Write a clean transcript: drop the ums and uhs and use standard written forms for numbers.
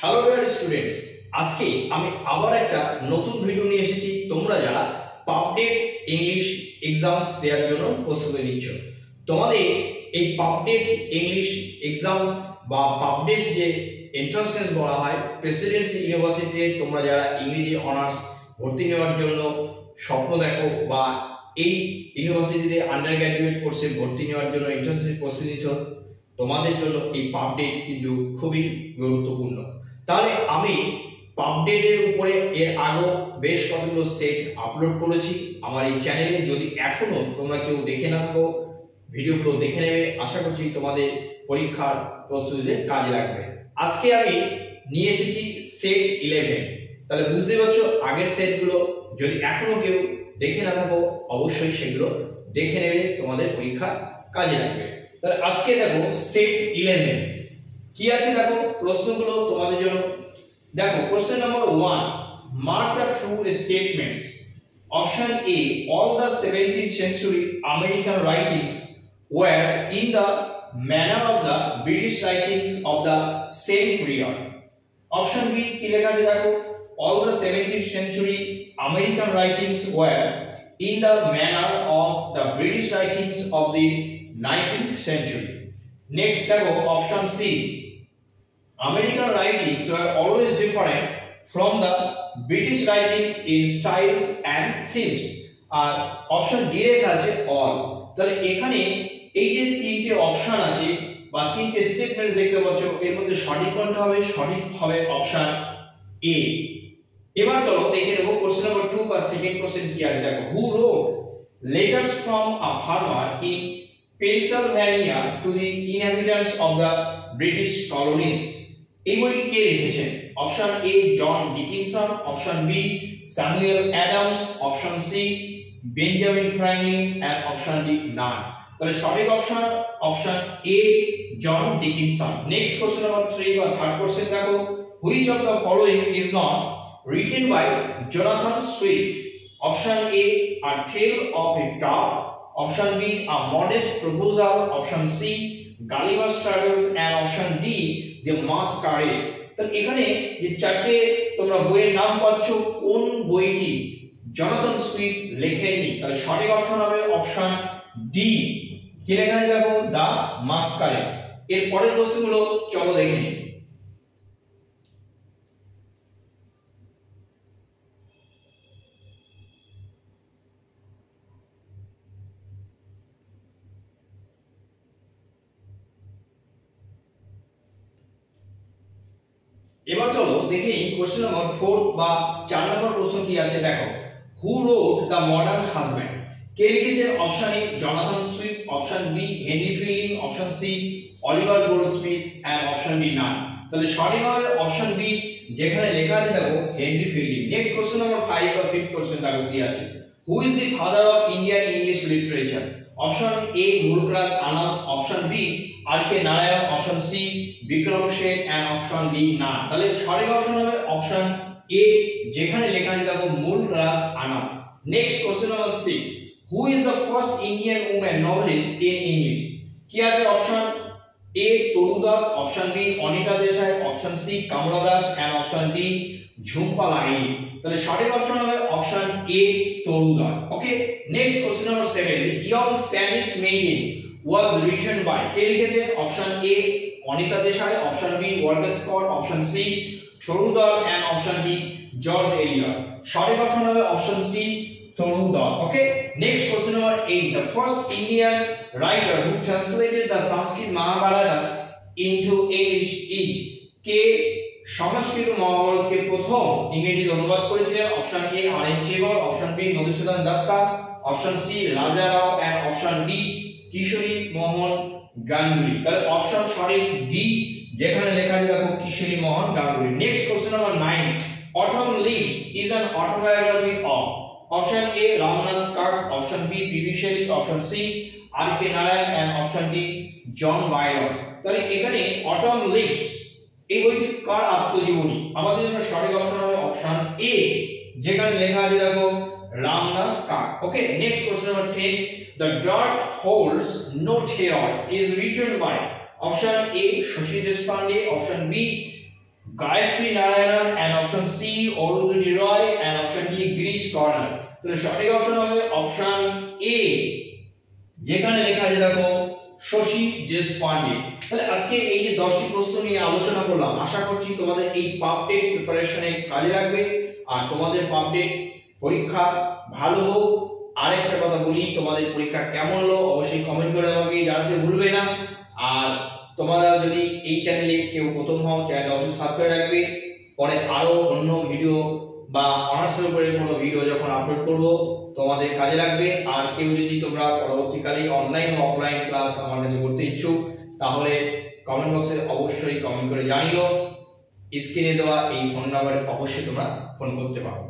Hello dear students, আজকে আমি আবার একটা নতুন ভিডিও নিয়ে এসেছি। তোমরা যারা পাবডেট ইংলিশ এক্সামস দেওয়ার জন্য প্রস্তুতি নিচ্ছ, তোমাদের এই পাবডেট ইংলিশ এক্সাম বা পাবডেট যে এন্ট্রান্স টেস্ট বলা হয়, প্রেসিডেন্সি ইউনিভার্সিটিতে তোমরা যারা ইংরেজি অনার্স ভর্তি নেওয়ার জন্য স্বপ্ন দেখো বা এই ইউনিভার্সিটিতে আন্ডার গ্র্যাজুয়েট কোর্সে ভর্তি নেওয়ার জন্য এন্ট্রান্স টেস্ট প্রস্তুতি নিচ্ছ, তোমাদের জন্য এই পাবডেট কিন্তু খুবই গুরুত্বপূর্ণ। তাহলে আমি পাবডেটের উপরে এর আগেও বেশ কতগুলো সেট আপলোড করেছি আমার এই চ্যানেলে। যদি এখনো তোমরা কেউ দেখে না থাকো, ভিডিওগুলো দেখে নেবে। আশা করছি তোমাদের পরীক্ষার প্রস্তুতিতে কাজে লাগবে। আজকে আমি নিয়ে এসেছি সেট 11। তাহলে বুঝতে পারছো আগের সেটগুলো যদি এখনো কেউ দেখে না থাকো, অবশ্যই সেগুলো দেখে নেবে, তোমাদের পরীক্ষা কাজে লাগবে। তাহলে আজকে দেখো সেট 11 কি আছে, দেখো প্রশ্নগুলো তোমাদের জন্য। দেখো question number 1, mark the true statements. Option A, all the 17th century American writings were in the manner of the British writings of the same period. Option B কি লেখা আছে, দেখো all the 17th century American writings were in the manner of the British writings of the 19th century. Next দেখো option C, American writings were always different from the British writings in styles and themes. আর option D লেখা আছে all। তাহলে এখানে এই যে তিনটে option আছে বা তিনটে স্টেটমেন্ট দেখতে পাচ্ছ, এর মধ্যে সঠিক কোনটা হবে? সঠিক হবে অপশন এ। এবার চলো দেখে নেব কোশ্চেন নাম্বার 2 বা সেকেন্ড কোশ্চেন কি আছে। দেখো, who wrote letters from a farmer in Pennsylvania to the inhabitants of the British colonies? এই বইটি কে লিখেছেন? Option A John Dickinson, option B Samuel Adams, option C Benjamin Franklin and option D none. তাহলে সঠিক option option A John Dickinson. Next question number 3 বা third question দেখো, which of the following is not written by Jonathan Swift? Option A a tale of a tub, option B a modest proposal, option C Gulliver's travels and option D the masquerade. তাহলে এখানে যে চারটে তোমরা বইয়ের নাম পাচ্ছ, কোন বইটি জোনাথন সুইফট লেখেননি? তাহলে সঠিক অপশন হবে অপশন ডি। কি লেখা আছে দেখো, দ্য মাস্কারেড। এর পরের প্রশ্নগুলো চলো দেখে নিই। এবার চলো দেখে নিই কোশ্চেন নাম্বার 4 বা 4 নম্বর প্রশ্ন কি আছে। দেখো, who wrote the modern husband? কে লিখেছেন? Option A Jonathan Swift, option B Henry Fielding, option C Oliver Goldsmith and option D none. তাহলে সঠিক হবে অপশন বি, যেখানে লেখা আছে দেখো Henry Fielding. Next question number 5 বা 5th কোশ্চেন দেখো কি আছে, who is the father of Indian English literature? Option A Mulkdas Anand, option B R K Narayan, option C Vikram Seth and option D none. তাহলে সঠিক অপশন হবে অপশন এ, যেখানে লেখা আছে দেখো Mulkdas Anand. Next question number 6, who is the first Indian woman novelist in English? কি আছে? Option A Toru Dutt, option B Anita Desai, option C Kamala Das and option D Jhumpa Lahiri. তাহলে সঠিক অপশন হবে option A Toru Dutt. Okay, next question number 7, young Spanish maiden was written by? কে লিখেছে? Option A Anita Desai, option B Walter Scott, option C Toru Dutta and option D George Eliot. সঠিক option হবে option C Toru Dutt. Okay, next question number 8, the first Indian writer who translated the Sanskrit Mahabharata into English is? কে সংস্কৃত মহাভারতকে প্রথম ইংরেজিতে অনুবাদ করেছিলেন? Option A R N Chegar, option B Madhusudan Dutta, option C Raja Rao and option D Kishori Mohan Ganguli. তাহলে অপশন সঠিক ডি, যেখানে লেখা আছে দেখো Kishori Mohan Ganguli. Next question number 9, Autumn Leaves is an autobiography of? Option A Ramnath Kark, option B PB Shelley, option C R K Narayan and option D John Byron. তাহলে এখানে autumn leaves এই বইটি কার আত্মজীবনী? আমাদের জন্য সঠিক অপশন হবে অপশন এ, যেখানে লেখা আছে দেখো রামনাথ কার্ক। Okay, next question number 10, The Dark Holds No Terror is written by? Option A Shashi Deshpande, option B Gayatri Narayanan, and option C Arundhati Roy, and option D Girish Karnad। তাহলে সঠিক অপশন হবে option এ, যেখানে লেখা আছে দেখো শশী দেশপান্ডে। তাহলে আজকে এই যে 10টি প্রশ্ন নিয়ে আলোচনা করলাম, আশা করছি তোমাদের এই পাবটেট প্রিপারেশনে কাজে লাগবে আর তোমাদের পাবটেট পরীক্ষা ভালো হোক। আরেকটা কথা বলি, তোমাদের পরীক্ষা কেমন হলো অবশ্যই কমেন্ট করে আমাকে জানাতে ভুলবে না। আর তোমরা যদি এই চ্যানেলে কেউ প্রথম হও, চ্যানেলটা অবশ্যই সাবস্ক্রাইব রাখবে। পরে আরো অন্য ভিডিও বা অনার্সের উপরে কোনো ভিডিও যখন আপলোড করব তোমাদের কাজে লাগবে। আর কেউ যদি তোমরা পরবর্তীকালে অনলাইন ও অফলাইন ক্লাস আমার কাছে করতে ইচ্ছুক, তাহলে কমেন্ট বক্সে অবশ্যই কমেন্ট করে জানিও। স্ক্রিনে দেওয়া এই ফোন নাম্বারে অবশ্যই তোমরা ফোন করতে পারো।